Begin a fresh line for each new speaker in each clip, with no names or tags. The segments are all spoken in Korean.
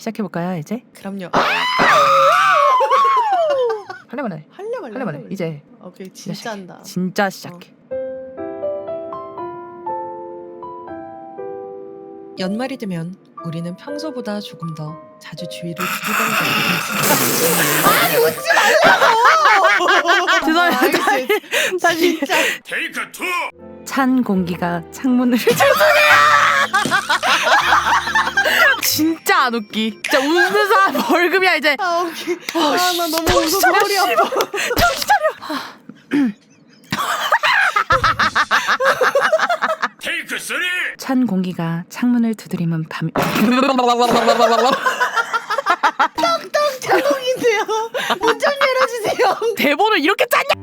시작해볼까요 이제?
그럼요.
할래 말래? 할래 말래? 이제
오케이 진짜 한다.
진짜 시작해.
연말이 되면 우리는 평소보다 조금 더 자주 주위를 두리번거리고
죄송합니다. 다시.
진짜
테이크 2.
찬 공기가 창문을 진짜 안 웃기. 진짜 웃는 사람 벌금이야 이제.
오케이. 나 너무 웃어서 머리 아파.
정신 차려.
테이크 3.
찬 공기가 창문을 두드리면 밤.
자동인데요. 문 좀 열어주세요.
대본을 이렇게 짰냐?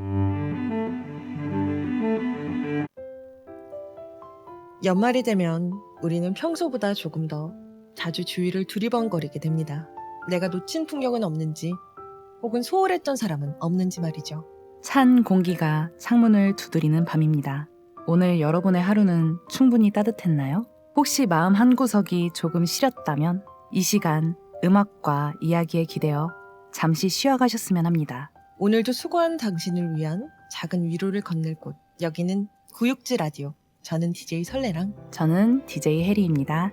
연말이 되면 우리는 평소보다 조금 더 자주 주위를 두리번거리게 됩니다. 내가 놓친 풍경은 없는지 혹은 소홀했던 사람은 없는지 말이죠.
찬 공기가 창문을 두드리는 밤입니다. 오늘 여러분의 하루는 충분히 따뜻했나요? 혹시 마음 한구석이 조금 시렸다면 이 시간 음악과 이야기에 기대어 잠시 쉬어가셨으면 합니다.
오늘도 수고한 당신을 위한 작은 위로를 건넬 곳, 여기는 구육지 라디오. 저는 DJ 설레랑
저는 DJ 해리입니다.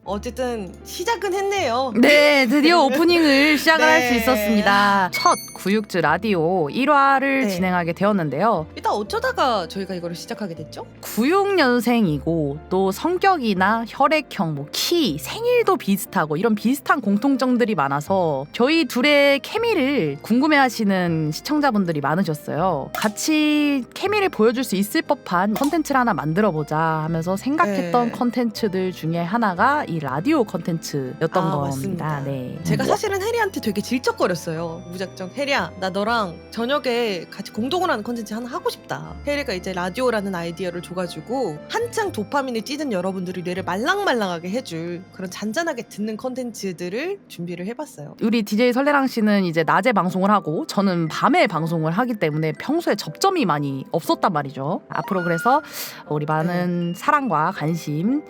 어쨌든 시작은 했네요.
네, 드디어 오프닝을 시작을 할 수
네.
있었습니다. 첫 구육즈 라디오 1화를
네.
진행하게 되었는데요.
일단 어쩌다가 저희가 이거를 시작하게 됐죠?
96년생이고 또 성격이나 혈액형, 키, 생일도 비슷하고 이런 비슷한 공통점들이 많아서 저희 둘의 케미를 궁금해하시는 시청자분들이 많으셨어요. 같이 케미를 보여줄 수 있을 법한 컨텐츠를 하나 만들어보자 하면서 생각했던
네.
컨텐츠들 중에 하나가 이 라디오 컨텐츠였던 겁니다.
맞습니다.
네.
제가 사실은 해리한테 되게 질척거렸어요. 무작정 해리야 나 너랑 저녁에 같이 공동을 하는 콘텐츠 하나 하고 싶다. 해리가 이제 라디오라는 아이디어를 줘가지고 한창 도파민을 찌든 여러분들이 뇌를 말랑말랑하게 해줄 그런 잔잔하게 듣는 콘텐츠들을 준비를 해봤어요.
우리 DJ 설레랑 씨는 이제 낮에 방송을 하고 저는 밤에 방송을 하기 때문에 평소에 접점이 많이 없었단 말이죠. 앞으로 그래서 우리 많은 사랑과 관심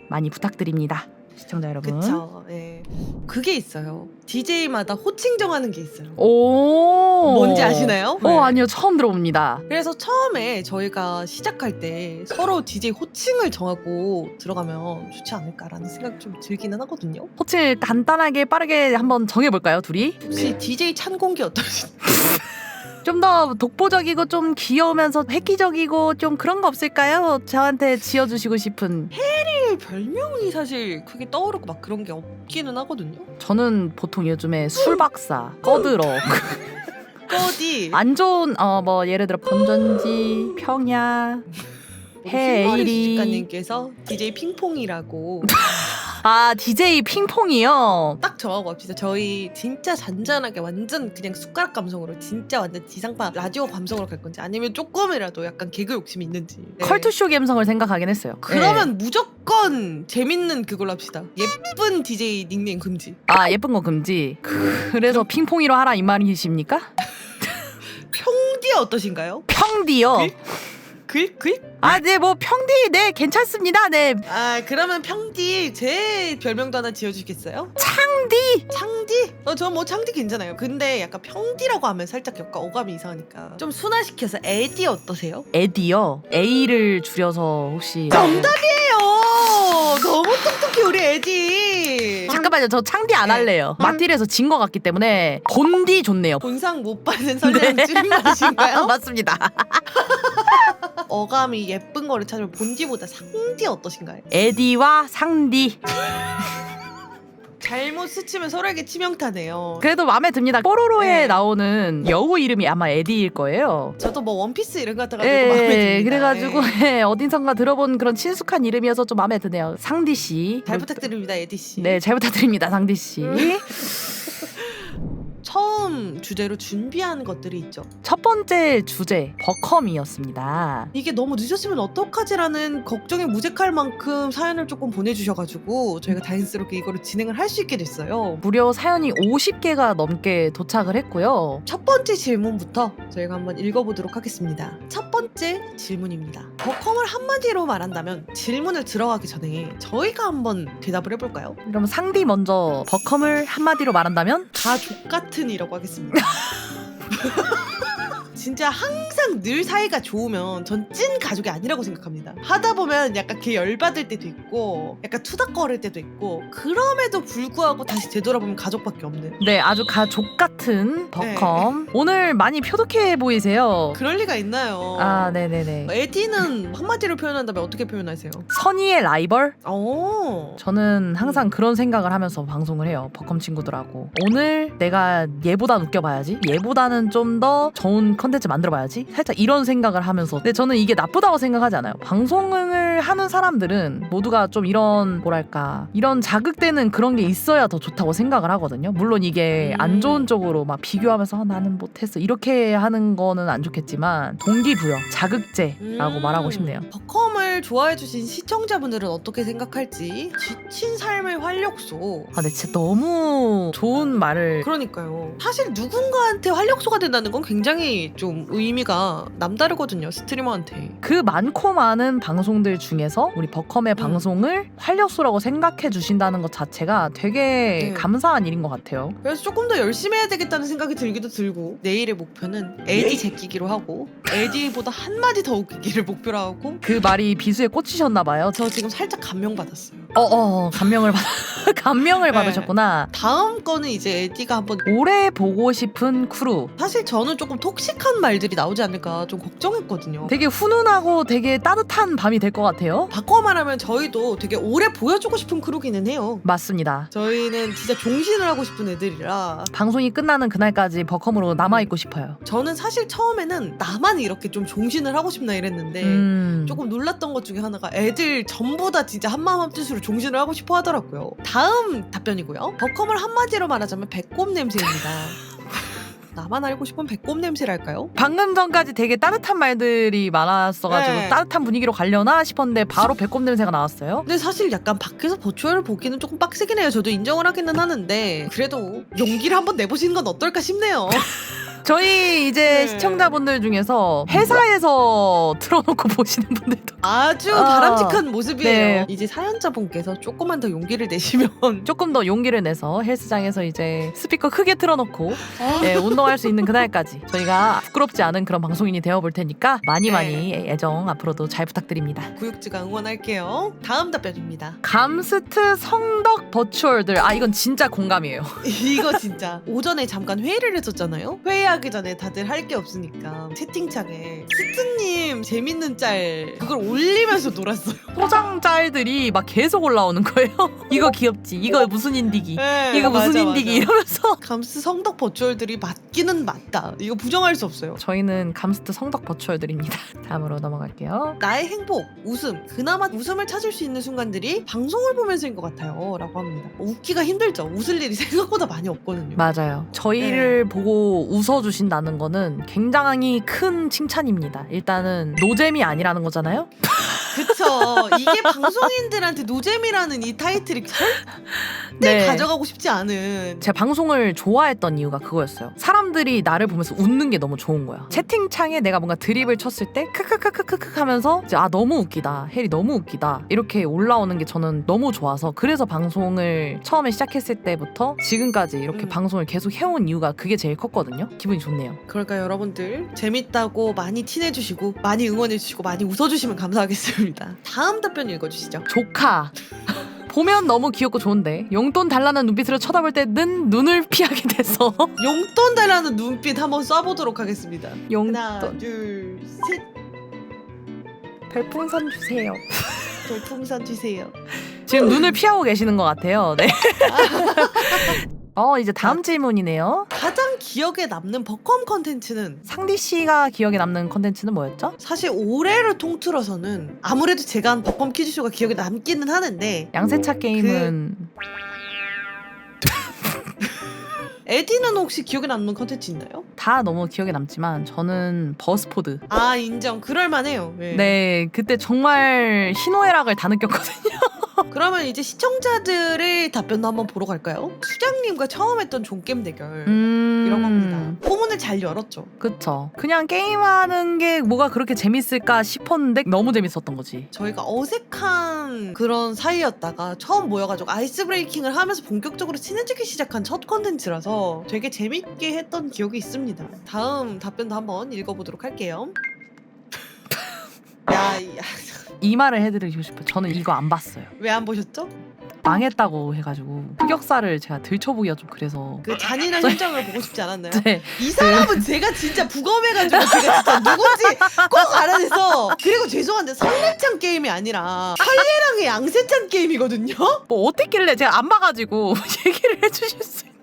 많이 부탁드립니다. 시청자 여러분.
그쵸. 예. 그게 있어요. DJ마다 호칭 정하는 게 있어요.
오.
뭔지 아시나요? 네.
아니요. 처음 들어봅니다.
그래서 처음에 저희가 시작할 때 서로 DJ 호칭을 정하고 들어가면 좋지 않을까라는 생각이 좀 들기는 하거든요.
호칭을 간단하게 빠르게 한번 정해볼까요, 둘이?
혹시 DJ 찬공기 어떠신지?
좀 더 독보적이고 좀 귀여우면서 획기적이고 좀 그런 거 없을까요? 저한테 지어주시고 싶은.
별명이 사실 크게 떠오르고 막 그런 게 없기는 하거든요.
저는 보통 요즘에 술박사, 꺼들어.
어디?
안 좋은 뭐 예를 들어 본전지, 평야, 해에이리.
작가님께서 DJ 핑퐁이라고
DJ 핑퐁이요.
딱 저하고 합시다. 저희 진짜 잔잔하게 완전 그냥 숟가락 감성으로 진짜 완전 지상파 라디오 감성으로 갈 건지 아니면 조금이라도 약간 개그 욕심이 있는지. 네.
컬투쇼 감성을 생각하긴 했어요.
그러면 무조건 재밌는 그걸로 합시다. 예쁜 DJ 닉네임 금지.
예쁜 거 금지. 그래서 핑퐁이로 하라 이 말이십니까?
평디 어떠신가요?
평디요.
글?
네, 뭐 평디, 네, 괜찮습니다. 네,
그러면 평디 제 별명도 하나 지어주시겠어요?
창디.
창디? 저 뭐 창디 괜찮아요. 근데 약간 평디라고 하면 살짝 약간 어감이 이상하니까 좀 순화시켜서 에디 어떠세요?
에디요. A를 줄여서 혹시.
정답이에요. 너무 똑똑해 우리 에디.
잠깐만요, 저 창디 안
네.
할래요. 마틸에서 진 것 같기 때문에 곤디 좋네요.
본상 못 받는 설레는 줄임말이신가요?
맞습니다.
어감이 예쁜 거를 찾으면 본디보다 상디 어떠신가요?
에디와 상디.
잘못 스치면 서로에게 치명타네요.
그래도 마음에 듭니다. 뽀로로에
네.
나오는 여우 이름이 아마 에디일 거예요.
저도 뭐 원피스 이런 거 같아가지고 마음에 듭니다.
그래가지고
네.
어딘선가 들어본 그런 친숙한 이름이어서 좀 마음에 드네요. 상디 씨.
잘 부탁드립니다 에디 씨.
네, 잘 부탁드립니다, 상디 씨.
처음 주제로 준비한 것들이 있죠.
첫 번째 주제 버컴이었습니다.
이게 너무 늦었으면 어떡하지라는 걱정이 무색할 만큼 사연을 조금 보내주셔가지고 저희가 다행스럽게 이거를 진행을 할 수 있게 됐어요.
무려 사연이 50개가 넘게 도착을 했고요.
첫 번째 질문부터 저희가 한번 읽어보도록 하겠습니다. 첫 번째 질문입니다. 버컴을 한마디로 말한다면 질문을 들어가기 전에 저희가 한번 대답을 해볼까요?
그럼 상디 먼저 버컴을 한마디로 말한다면?
가족 같은 이라고 하겠습니다. 진짜 항상 늘 사이가 좋으면 전 찐 가족이 아니라고 생각합니다. 하다 보면 약간 걔 열받을 때도 있고 약간 투닥거릴 때도 있고 그럼에도 불구하고 다시 되돌아보면 가족밖에 없는
네, 아주 가족 같은 버컴. 오늘 많이 표독해 보이세요.
그럴 리가 있나요?
아, 네네네.
에디는 한마디로 표현한다면 어떻게 표현하세요?
선의의 라이벌?
오.
저는 항상 그런 생각을 하면서 방송을 해요. 버컴 친구들하고. 오늘 내가 얘보다 웃겨봐야지. 얘보다는 좀 더 좋은 컨텐츠 만들어봐야지. 살짝 이런 생각을 하면서. 근데 저는 이게 나쁘다고 생각하지 않아요. 방송을 하는 사람들은 모두가 좀 이런 뭐랄까 이런 자극되는 그런 게 있어야 더 좋다고 생각을 하거든요. 물론 이게 안 좋은 쪽으로 막 비교하면서 나는 못했어 이렇게 하는 거는 안 좋겠지만 동기부여, 자극제라고 말하고 싶네요.
버컴을 좋아해주신 시청자분들은 어떻게 생각할지. 지친 삶의 활력소.
아, 근데 진짜 너무 좋은 말을.
그러니까요. 사실 누군가한테 활력소가 된다는 건 굉장히 좀 의미가 남다르거든요. 스트리머한테.
그 많고 많은 방송들 중에서 우리 버컴의 방송을 활력소라고 생각해 주신다는 것 자체가 되게
네.
감사한 일인 것 같아요.
그래서 조금 더 열심히 해야 되겠다는 생각이 들기도 들고 내일의 목표는 에디 제끼기로 하고 에디보다 한마디 더 웃기기를 목표로 하고
그 말이 비수에 꽂히셨나 봐요.
저 지금 살짝 감명받았어요.
감명을 감명을
네.
받으셨구나.
다음 거는 이제 에디가 한번
오래 보고 싶은 크루.
사실 저는 조금 톡식한 말들이 나오지 않을까 좀 걱정했거든요.
되게 훈훈하고 되게 따뜻한 밤이 될 것 같아요.
바꿔 말하면 저희도 되게 오래 보여주고 싶은 크루기는 해요.
맞습니다.
저희는 진짜 종신을 하고 싶은 애들이라
방송이 끝나는 그날까지 버컴으로 남아있고 싶어요.
저는 사실 처음에는 나만 이렇게 좀 종신을 하고 싶나 이랬는데 조금 놀랐던 것 중에 하나가 애들 전부 다 진짜 한마음 한뜻으로 종신을 하고 싶어 하더라고요. 다음 답변이고요. 버컴을 한마디로 말하자면 배꼽 냄새입니다. 나만 알고 싶은 배꼽 냄새랄까요?
방금 전까지 되게 따뜻한 말들이 많았어가지고
네.
따뜻한 분위기로 가려나 싶었는데 바로 배꼽 냄새가 나왔어요.
근데 사실 약간 밖에서 버추얼을 보기는 조금 빡세긴 해요. 저도 인정을 하기는 하는데 그래도 용기를 한번 내보시는 건 어떨까 싶네요.
저희 이제
네.
시청자분들 중에서 회사에서 틀어놓고 보시는 분들도
아주 바람직한
네.
모습이에요. 이제 사연자분께서 조금만 더 용기를 내시면
조금 더 용기를 내서 헬스장에서 이제 스피커 크게 틀어놓고 네, 운동할 수 있는 그날까지 저희가 부끄럽지 않은 그런 방송인이 되어볼 테니까 많이 많이 애정 앞으로도 잘 부탁드립니다.
구육지가 응원할게요. 다음 답변입니다.
감스트 성덕 버추얼들. 아, 이건 진짜 공감이에요.
이거 진짜 오전에 잠깐 회의를 했었잖아요. 회의하기 전에 다들 할 게 없으니까 채팅창에 스트님 재밌는 짤 그걸 올리면서 놀았어요.
포장 짤들이 막 계속 올라오는 거예요. 이거 귀엽지? 이거 무슨 인디기?
네,
이거 무슨
맞아,
인디기?
맞아.
이러면서
감스 성덕 버추얼들이 맞기는 맞다. 이거 부정할 수 없어요.
저희는 감스트 성덕 버추얼들입니다. 다음으로 넘어갈게요.
나의 행복, 웃음, 그나마 웃음을 찾을 수 있는 순간들이 방송을 보면서인 것 같아요. 라고 합니다. 웃기가 힘들죠. 웃을 일이 생각보다 많이 없거든요.
맞아요. 저희를 보고 웃어주신다는 거는 굉장히 큰 칭찬입니다. 일단은 노잼이 아니라는 거잖아요.
그쵸. 이게 방송인들한테 노잼이라는 이 타이틀이 절대 가져가고 싶지 않은.
제가 방송을 좋아했던 이유가 그거였어요. 사람들이 나를 보면서 웃는 게 너무 좋은 거야. 채팅창에 내가 뭔가 드립을 쳤을 때 크크크크크크 하면서 이제 아 너무 웃기다. 혜리 너무 웃기다. 이렇게 올라오는 게 저는 너무 좋아서 그래서 방송을 처음에 시작했을 때부터 지금까지 이렇게 방송을 계속 해온 이유가 그게 제일 컸거든요. 기분이 좋네요.
그러니까 여러분들 재밌다고 많이 친해주시고 많이 응원해주시고 많이 웃어주시면 감사하겠습니다. 다음 답변 읽어주시죠.
조카. 보면 너무 귀엽고 좋은데 용돈 달라는 눈빛으로 쳐다볼 때는 눈을 피하게 돼서
용돈 달라는 눈빛 한번 쏴보도록 하겠습니다.
용돈
하나, 둘, 셋.
별풍선 주세요.
별풍선 주세요.
지금 눈을 피하고 계시는 것 같아요. 네. 이제 다음 질문이네요.
가장 기억에 남는 버컴 컨텐츠는
상디 씨가 기억에 남는 컨텐츠는 뭐였죠?
사실 올해를 통틀어서는 아무래도 제가 한 버컴 퀴즈쇼가 기억에 남기는 하는데
양세차 게임은
에디는 혹시 기억에 남는 컨텐츠 있나요?
다 너무 기억에 남지만 저는 버스포드.
아 인정. 그럴만해요. 네.
네, 그때 정말 희노애락을 다 느꼈거든요.
그러면 이제 시청자들의 답변도 한번 보러 갈까요? 수장님과 처음 했던 종겜 대결 이런 겁니다. 포문을 잘 열었죠.
그쵸. 그냥 게임하는 게 뭐가 그렇게 재밌을까 싶었는데 너무 재밌었던 거지.
저희가 어색한 그런 사이였다가 처음 모여가지고 아이스 브레이킹을 하면서 본격적으로 친해지기 시작한 첫 컨텐츠라서 되게 재밌게 했던 기억이 있습니다. 다음 답변도 한번 읽어보도록 할게요.
이 말을 해드리고 싶어요. 저는 이거 안 봤어요.
왜 안 보셨죠?
망했다고 해가지고 흑역사를 제가 들춰보기가 좀 그래서.
그 잔인한 현장을 보고 싶지 않았나요?
네.
이 사람은 제가 진짜 부검해가지고 제가 진짜 누군지 꼭 알아내서. 그리고 죄송한데 설레찬 게임이 아니라 설레랑의 양세찬 게임이거든요?
뭐 어땠길래 제가 안 봐가지고 얘기를 해주실 수 있나요?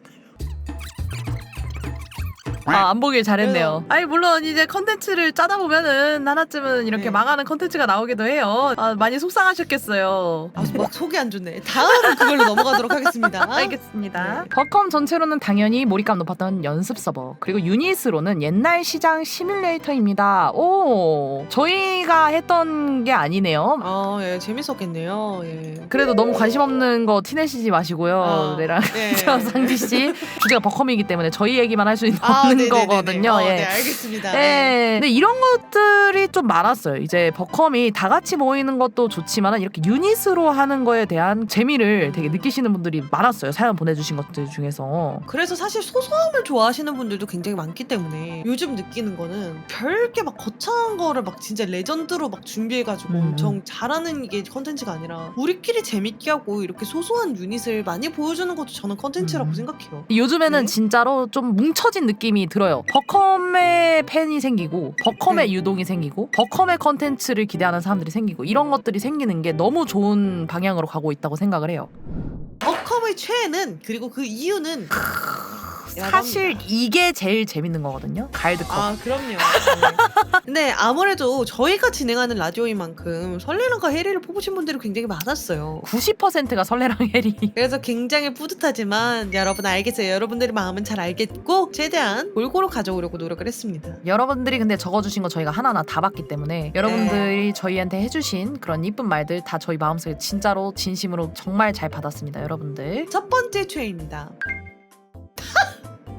아, 안 보길 잘했네요. 아니 물론 이제 컨텐츠를 짜다 보면은 하나쯤은 이렇게
네.
망하는 컨텐츠가 나오기도 해요. 아, 많이 속상하셨겠어요.
아, 막 속이 안 좋네. 다음 그걸로 넘어가도록 하겠습니다.
알겠습니다.
네.
버컴 전체로는 당연히 몰입감 높았던 연습 서버, 그리고 유닛으로는 옛날 시장 시뮬레이터입니다. 오, 저희가 했던 게 아니네요.
예, 재밌었겠네요. 예.
그래도 너무 관심 없는 거 티내시지 마시고요. 내랑
네.
상디 씨 주제가 버컴이기 때문에 저희 얘기만 할 수 있는 거거든요. 예.
네, 알겠습니다.
네. 근데 이런 것들이 좀 많았어요. 이제 버컴이 다 같이 모이는 것도 좋지만 이렇게 유닛으로 하는 거에 대한 재미를 되게 느끼시는 분들이 많았어요. 사연 보내주신 것들 중에서.
그래서 사실 소소함을 좋아하시는 분들도 굉장히 많기 때문에 요즘 느끼는 거는 별게 막 거창한 거를 막 진짜 레전드로 막 준비해가지고 엄청 잘하는 이게 컨텐츠가 아니라 우리끼리 재밌게 하고 이렇게 소소한 유닛을 많이 보여주는 것도 저는 컨텐츠라고 생각해요.
요즘에는
네.
진짜로 좀 뭉쳐진 느낌이 들어요. 버컴의 팬이 생기고 버컴의
네.
유동이 생기고 버컴의 컨텐츠를 기대하는 사람들이 생기고 이런 것들이 생기는 게 너무 좋은 방향으로 가고 있다고 생각을 해요.
버컴의 최애는 그리고 그 이유는
사실 이게 제일 재밌는 거거든요. 가일드컵.
아 그럼요. 네. 근데 아무래도 저희가 진행하는 라디오인 만큼 설레랑과 해리를 뽑으신 분들이 굉장히 많았어요.
90%가 설레랑 해리.
그래서 굉장히 뿌듯하지만 여러분 알겠어요. 여러분들의 마음은 잘 알겠고 최대한 골고루 가져오려고 노력을 했습니다.
여러분들이 근데 적어주신 거 저희가 하나하나 다 봤기 때문에 여러분들이 저희한테 해주신 그런 이쁜 말들 다 저희 마음속에 진짜로 진심으로 정말 잘 받았습니다. 여러분들.
첫 번째 최애입니다.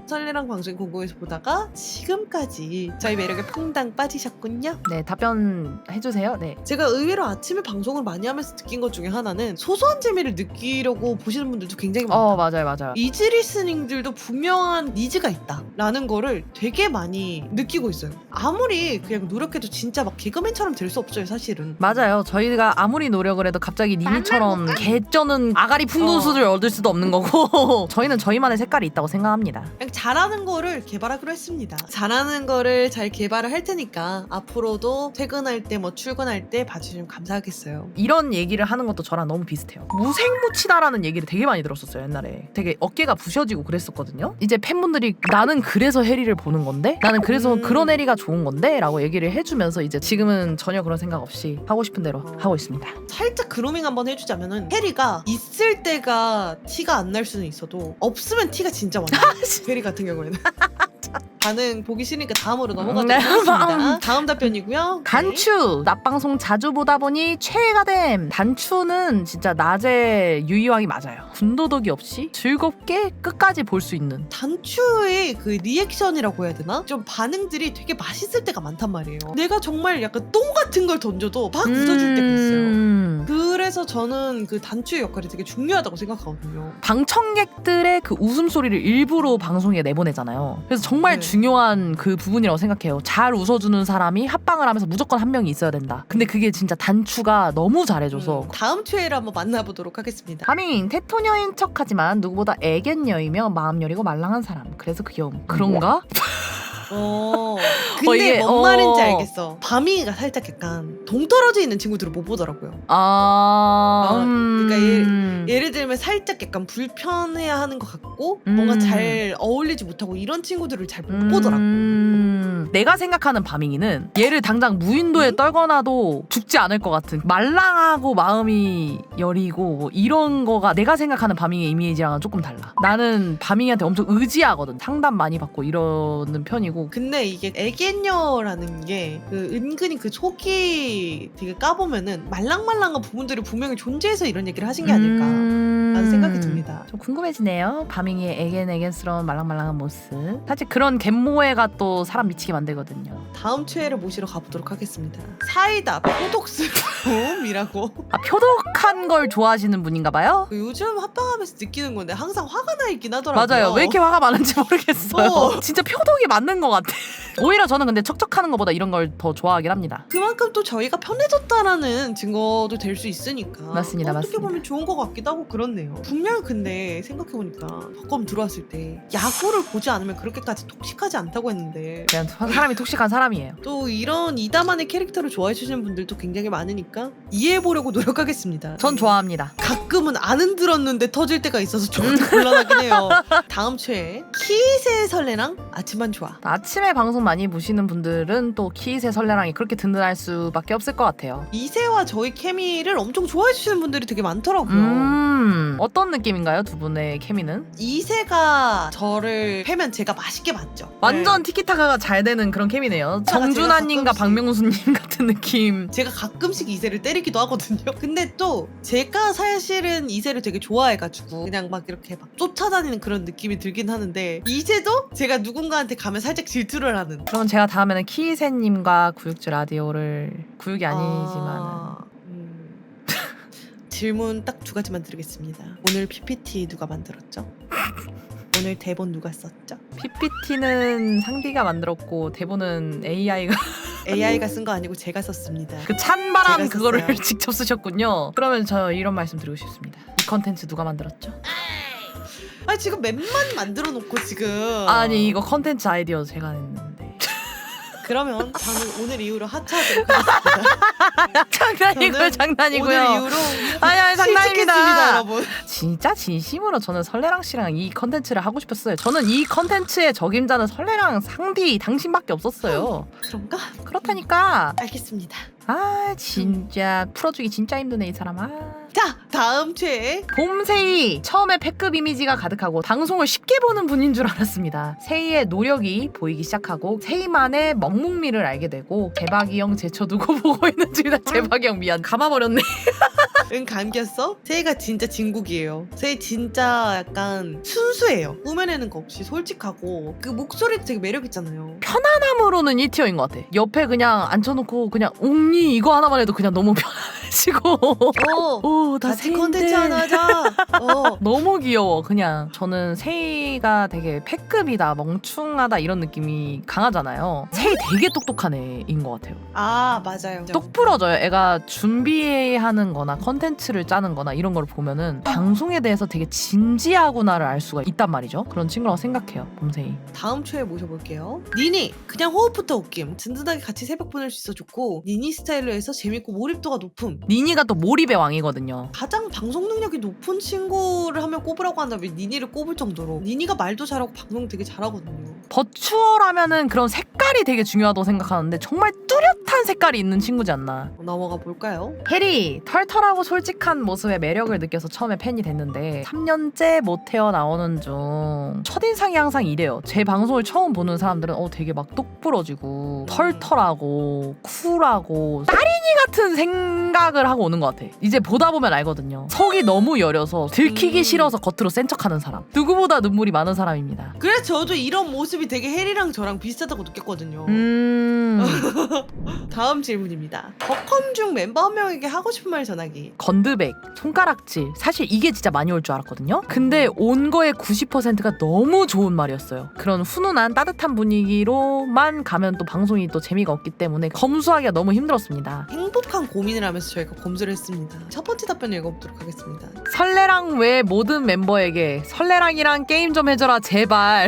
설레랑 방송 공고에서 보다가 지금까지 저희 매력에 퐁당 빠지셨군요.
네, 답변 해주세요. 네.
제가 의외로 아침에 방송을 많이 하면서 느낀 것 중에 하나는 소소한 재미를 느끼려고 보시는 분들도 굉장히 많다.
맞아요.
이지 리스닝들도 분명한 니즈가 있다라는 거를 되게 많이 느끼고 있어요. 아무리 그냥 노력해도 진짜 막 개그맨처럼 될 수 없어요, 사실은.
맞아요. 저희가 아무리 노력을 해도 갑자기 니니처럼 개쩌는 아가리 풍도수를 얻을 수도 없는 거고 저희는 저희만의 색깔이 있다고 생각합니다.
그냥 잘하는 거를 개발하기로 했습니다. 잘하는 거를 잘 개발을 할 테니까 앞으로도 퇴근할 때 뭐 출근할 때 봐주시면 감사하겠어요.
이런 얘기를 하는 것도 저랑 너무 비슷해요. 무색무치다라는 얘기를 되게 많이 들었었어요. 옛날에 되게 어깨가 부셔지고 그랬었거든요. 이제 팬분들이 나는 그래서 해리를 보는 건데 나는 그래서 그런 해리가 좋은 건데 라고 얘기를 해주면서 이제 지금은 전혀 그런 생각 없이 하고 싶은 대로 하고 있습니다.
살짝 그루밍 한번 해주자면은 해리가 있을 때가 티가 안 날 수는 있어도 없으면 티가 진짜 많이 나요. 해리 같은 경우에는. 반응 보기 싫으니까 다음으로 넘어가도록
네.
하겠습니다. 다음 답변이고요.
단추! 낮방송 자주 보다 보니 최애가 됨. 단추는 진짜 낮에 유이왕이 맞아요. 군더더기 없이 즐겁게 끝까지 볼 수 있는.
단추의 그 리액션이라고 해야 되나? 좀 반응들이 되게 맛있을 때가 많단 말이에요. 내가 정말 약간 똥 같은 걸 던져도 막 웃어줄 때가 있어요. 그래서 저는 그 단추의 역할이 되게 중요하다고 생각하거든요.
방청객들의 그 웃음소리를 일부러 방송에 내보내잖아요. 그래서 정말
네.
중요한 그 부분이라고 생각해요. 잘 웃어주는 사람이 합방을 하면서 무조건 한 명이 있어야 된다. 근데 그게 진짜 단추가 너무 잘해줘서.
다음 최애를 한번 만나보도록 하겠습니다.
하밍 테토녀인 척하지만 누구보다 애견녀이며 마음 여리고 말랑한 사람. 그래서 귀여움. 그런가?
근데
이게,
뭔 말인지 알겠어. 바미가 살짝 약간 동떨어져 있는 친구들을 못 보더라고요. 그러니까 예를 들면 살짝 약간 불편해야 하는 것 같고 뭔가 잘 어울리지 못하고 이런 친구들을 잘 못 보더라고.
내가 생각하는 바밍이는 얘를 당장 무인도에 떨거나도 죽지 않을 것 같은 말랑하고 마음이 여리고 뭐 이런 거가 내가 생각하는 바밍의 이미지랑은 조금 달라. 나는 바밍이한테 엄청 의지하거든. 상담 많이 받고 이러는 편이고.
근데 이게 애견녀라는 게 은근히 그 속이 되게 까보면은 말랑말랑한 부분들이 분명히 존재해서 이런 얘기를 하신 게 아닐까 라는 생각이 듭니다.
좀 궁금해지네요. 바밍이의 애견스러운 말랑말랑한 모습. 사실 그런 갯모애가 또 사람 미치게 만들거든요.
다음 최애를 모시러 가보도록 하겠습니다. 사이다 표독스품이라고.
아, 표독한 걸 좋아하시는 분인가 봐요?
요즘 합방하면서 느끼는 건데 항상 화가 나 있긴 하더라고요.
맞아요. 왜 이렇게 화가 많은지 모르겠어요.
어.
진짜 표독이 맞는 것 같아. 오히려 저는 근데 척척하는 것보다 이런 걸 더 좋아하긴 합니다.
그만큼 또 저희가 편해졌다라는 증거도 될 수 있으니까.
맞습니다,
어떻게
맞습니다.
보면 좋은 것 같기도 하고 그렇네요. 분명 근데 생각해보니까 박검 들어왔을 때 야구를 보지 않으면 그렇게까지 톡식하지 않다고 했는데
그냥 사람이 톡식한 사람이에요.
또 이런 이다만의 캐릭터를 좋아해 주시는 분들도 굉장히 많으니까 이해해보려고 노력하겠습니다.
전 좋아합니다.
가끔은 안 흔들었는데 터질 때가 있어서 조금 곤란하긴 해요. 다음 최애 키스의 설레랑 아침만 좋아.
아침에 방송 많이 보시는 분들은 또 키스의 설레랑이 그렇게 든든할 수밖에 없을 것 같아요.
이세와 저희 케미를 엄청 좋아해 주시는 분들이 되게 많더라고요.
어떤 느낌인가요, 두 분의 케미는?
이세가 저를 패면 제가 맛있게 맞죠.
완전
네.
티키타카가 잘 되는 그런 케미네요.
제가
정준하님과
가끔씩-
박명수님 같은 느낌.
제가 가끔씩 이세를 때리기도 하거든요. 근데 또 제가 사실은 이세를 되게 좋아해가지고 그냥 막 이렇게 막 쫓아다니는 그런 느낌이 들긴 하는데 이세도 제가 누군가한테 가면 살짝 질투를 하는.
그럼 제가 다음에는 키세님과 구육주 라디오를 구육이 아니지만
질문 딱 두 가지만 드리겠습니다. 오늘 PPT 누가 만들었죠? 오늘 대본 누가 썼죠?
PPT는 상디가 만들었고 대본은 AI가
AI가 쓴 거 아니고 제가 썼습니다.
그 찬바람
제가
그거를
썼어요.
직접 쓰셨군요. 그러면 저 이런 말씀 드리고 싶습니다. 이 컨텐츠 누가 만들었죠?
아니 지금 맵만 만들어 놓고 지금
아니 이거 컨텐츠 아이디어 제가 냈는데.
그러면 저는 오늘 이후로 하차하도록 하겠습니다.
장난이고요,
저는
장난이고요.
오늘 이후로
아니 장난입니다.
실직했습니다, 여러분.
진짜 진심으로 저는 설레랑 씨랑 이 컨텐츠를 하고 싶었어요. 저는 이 컨텐츠의 적임자는 설레랑 상디 당신밖에 없었어요.
그런가?
그렇다니까.
알겠습니다.
아 진짜 풀어주기 진짜 힘드네 이 사람. 아.
자, 다음 최애.
봄세이 처음에 패급 이미지가 가득하고 방송을 쉽게 보는 분인 줄 알았습니다. 세이의 노력이 보이기 시작하고 세이만의 먹묵미를 알게 되고 재박이 형 제쳐두고 보고 있는 중이다. 재박이 형 미안 감아버렸네.
응 감겼어? 세이가 진짜 진국이에요. 세이 진짜 약간 순수해요. 꾸며내는 거 없이 솔직하고 그 목소리도 되게 매력 있잖아요.
편안함으로는 1티어인 것 같아. 옆에 그냥 앉혀놓고 그냥 옹니 이거 하나만 해도 그냥 너무 편안해지고 오다
같이 콘텐츠 하나 하자.
너무 귀여워. 그냥 저는 세이가 되게 패급이다 멍충하다 이런 느낌이 강하잖아요. 세이 되게 똑똑한 애인 것 같아요.
아 맞아요.
똑 부러져요. 애가 준비하는 거나 컨텐츠를 짜는 거나 이런 걸 보면은 방송에 대해서 되게 진지하구나를 알 수가 있단 말이죠. 그런 친구라고 생각해요. 봄세이.
다음 최애 모셔볼게요. 니니 그냥 호흡부터 웃김. 든든하게 같이 새벽 보낼 수 있어 좋고 니니 스타일로 해서 재밌고 몰입도가 높음.
니니가 또 몰입의 왕이거든요.
가장 방송 능력이 높은 친구를 하면 꼽으라고 한다면 니니를 꼽을 정도로 니니가 말도 잘하고 방송 되게 잘하거든요.
버추얼하면은 그런 색깔이 되게 중요하다고 생각하는데 정말 뚜렷한 색깔이 있는 친구지 않나.
넘어가 볼까요?
해리 털털하고 솔직한 모습에 매력을 느껴서 처음에 팬이 됐는데 3년째 모태어 나오는 중 첫인상이 항상 이래요. 제 방송을 처음 보는 사람들은 되게 막 똑부러지고 털털하고 쿨하고 딸이니 같은 생각을 하고 오는 것 같아. 이제 보다 보면 알거든요. 속이 너무 여려서 들키기 싫어서 겉으로 센 척하는 사람. 누구보다 눈물이 많은 사람입니다.
그래서 저도 이런 모습이 되게 해리랑 저랑 비슷하다고 느꼈거든요. 다음 질문입니다. 버컴 중 멤버 한 명에게 하고 싶은 말 전하기.
건드백, 손가락질 사실 이게 진짜 많이 올 줄 알았거든요. 근데 온 거의 90%가 너무 좋은 말이었어요. 그런 훈훈한 따뜻한 분위기로만 가면 또 방송이 또 재미가 없기 때문에 검수하기가 너무 힘들었습니다.
행복한 고민을 하면서 저희가 검수를 했습니다. 첫 번째 답변 읽어보도록 하겠습니다.
설레랑 외 모든 멤버에게 설레랑이랑 게임 좀 해줘라 제발.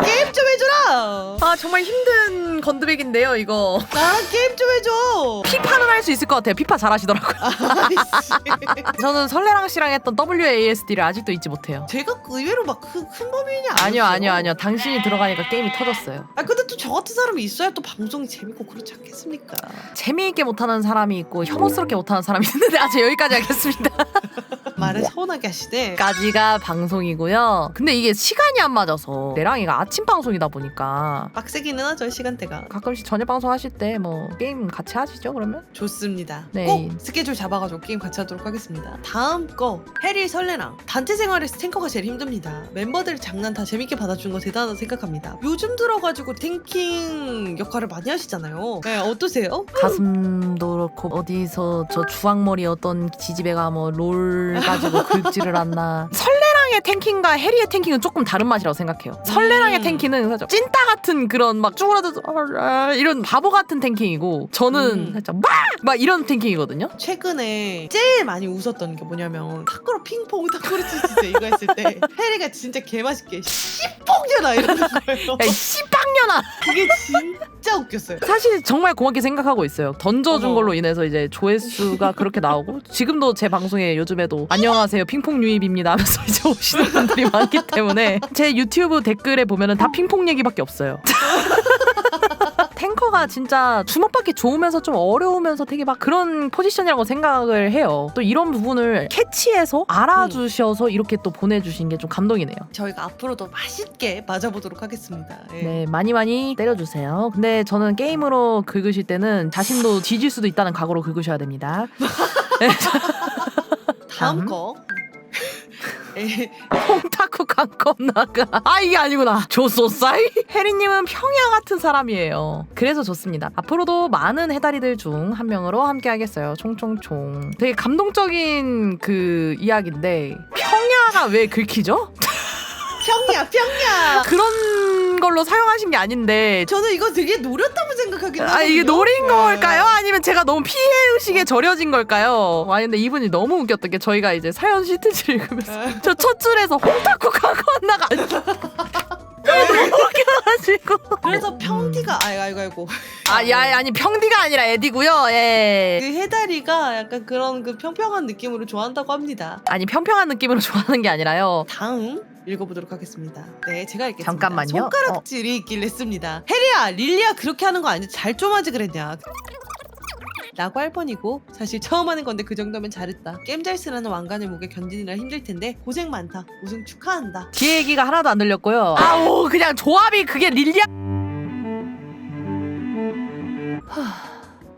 게임 좀 해줘라!
아 정말 힘든 건드백인데요 이거.
나 게임 좀 해줘.
피파는 할 수 있을 것 같아요. 피파 잘하시더라고요.
아이씨.
저는 설레랑 씨랑 했던 WASD를 아직도 잊지 못해요.
제가 의외로 막 큰 범인이
아니요. 당신이 들어가니까 게임이 터졌어요.
아 근데 또 저 같은 사람이 있어야 또 방송이 재밌고 그렇지 않겠습니까?
재미있게 못하는 사람이 있고 혐오스럽게 못하는 사람이 있는데 아직 여기까지 하겠습니다.
말을 서운하게 하시네.
까지가 방송이고요. 근데 이게 시간이 안 맞아서 내랑이가 아침 방송이다 보니까
빡세기는 하죠 시간대가.
가끔씩 저녁 방송 하실 때 뭐 게임 같이 하시죠 그러면?
좋습니다.
네.
꼭 스케줄 잡아가지고 게임 같이 하도록 하겠습니다. 다음 거 해리 설레랑 단체 생활에서 탱커가 제일 힘듭니다. 멤버들 장난 다 재밌게 받아주는 거 대단하다 생각합니다. 요즘 들어가지고 탱킹 역할을 많이 하시잖아요. 네, 어떠세요?
가슴도 그렇고 어디서 저 주황머리 어떤 지지배가 뭐 롤 가지고 긁지를 않나. 설레랑의 탱킹과 해리의 탱킹은 조금 다른 맛이라고 생각해요. 설레랑의 탱킹은 살짝 찐따 같은 그런 막 쭈그러져서 이런 바보 같은 탱킹이고 저는 살짝 막 이런 탱킹이거든요.
최근에 제일 많이 웃었던 게 뭐냐면 탁구로 핑퐁 탁구로 치지 이거 했을 때 해리가 진짜 개맛있게 씨뽕이잖아 이러는 거예요.
야, 이 씨빵년아!
그게 진짜 웃겼어요.
사실 정말 고맙게 생각하고 있어요. 던져준
어머.
걸로 인해서 이제 조회수가 그렇게 나오고 지금도 제 방송에 요즘에도 안녕하세요 핑퐁 유입입니다 하면서 이제 오시는 분들이 많기 때문에 제 유튜브 댓글에 보면은 다 핑퐁 얘기밖에 없어요. 탱커가 진짜 주먹받기 좋으면서 좀 어려우면서 되게 막 그런 포지션이라고 생각을 해요. 또 이런 부분을 캐치해서 알아주셔서 이렇게 또 보내주신 게 좀 감동이네요.
저희가 앞으로도 맛있게 맞아보도록 하겠습니다. 예.
네, 많이 때려주세요. 근데 저는 게임으로 긁으실 때는 자신도 뒤질 수도 있다는 각오로 긁으셔야 됩니다.
다음 거. 예.
콩타쿠 강검 나가. 아 이게 아니구나. 조소사이? 혜리님은 평야 같은 사람이에요. 그래서 좋습니다. 앞으로도 많은 해다리들 중 한 명으로 함께 하겠어요. 총총총. 되게 감동적인 그 이야기인데 평야가 왜 긁히죠?
평야.
그런 걸로 사용하신 게 아닌데
저는 이거 되게 노렸다고 생각하긴 하거든요.
아 이게 노린
네.
걸까요? 아니면 제가 너무 피해의식에 절여진 걸까요? 아 근데 이분이 너무 웃겼던 게 저희가 이제 사연 시트지를 읽으면서 저 첫 줄에서 홍타쿠 가고 나가 너무 웃겨가지고
그래서 평디가 아이고
아니 평디가 아니라 에디고요. 예.
그 해다리가 약간 그런 그 평평한 느낌으로 좋아한다고 합니다.
아니 평평한 느낌으로 좋아하는 게 아니라요.
다음 읽어보도록 하겠습니다. 네, 제가 읽겠습니다.
잠깐만요.
손가락질이 있길래 씁니다. 해리야, 릴리야 그렇게 하는 거 아니지? 잘 좀 하지 그랬냐? 라고 할 뻔이고 사실 처음 하는 건데 그 정도면 잘했다. 게임 잘 쓰라는 왕관의 목에 견디느라 힘들 텐데 고생 많다. 우승 축하한다.
뒤에 얘기가 하나도 안 들렸고요. 아우 그냥 조합이 그게 릴리아.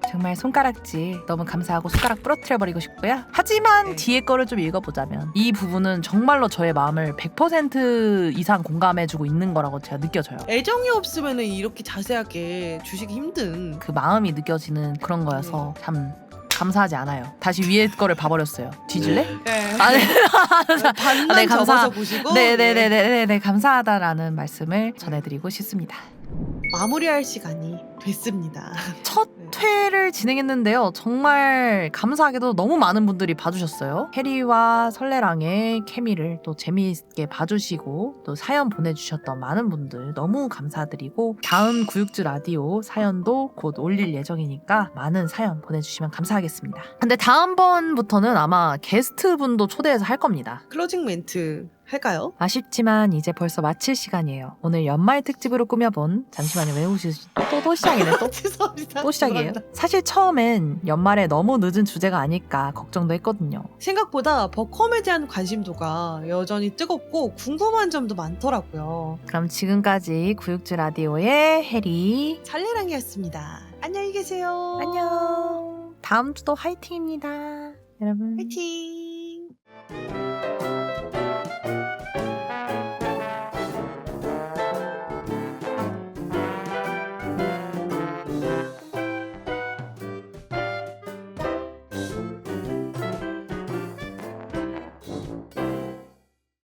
정말 손가락질 너무 감사하고 손가락 부러뜨려버리고 싶고요. 하지만
네.
뒤에 거를 좀 읽어보자면 이 부분은 정말로 저의 마음을 100% 이상 공감해주고 있는 거라고 제가 느껴져요.
애정이 없으면 이렇게 자세하게 주시기 힘든.
그 마음이 느껴지는 그런 거여서 참 감사하지 않아요. 다시 위에 거를 봐버렸어요. 뒤질래?
네.
아, 네.
반만
네, 감사-
접어서 보시고
네네네네네 감사하다라는 말씀을 전해드리고 싶습니다.
마무리할 시간이 됐습니다.
첫 회를 진행했는데요. 정말 감사하게도 너무 많은 분들이 봐주셨어요. 해리와 설레랑의 케미를 또 재미있게 봐주시고 또 사연 보내주셨던 많은 분들 너무 감사드리고 다음 구육주 라디오 사연도 곧 올릴 예정이니까 많은 사연 보내주시면 감사하겠습니다. 근데 다음번부터는 아마 게스트분도 초대해서 할 겁니다.
클로징 멘트 할까요?
아쉽지만 이제 벌써 마칠 시간이에요. 오늘 연말 특집으로 꾸며본 잠시만요. 왜 웃으시죠? 또 시작이네 또.
죄송합니다.
또 시작이에요.
죄송합니다.
사실 처음엔 연말에 너무 늦은 주제가 아닐까 걱정도 했거든요.
생각보다 버컴에 대한 관심도가 여전히 뜨겁고 궁금한 점도 많더라고요.
그럼 지금까지 구육주 라디오의 해리
살레랑이었습니다. 안녕히 계세요.
안녕. 다음 주도 화이팅입니다. 여러분.
화이팅.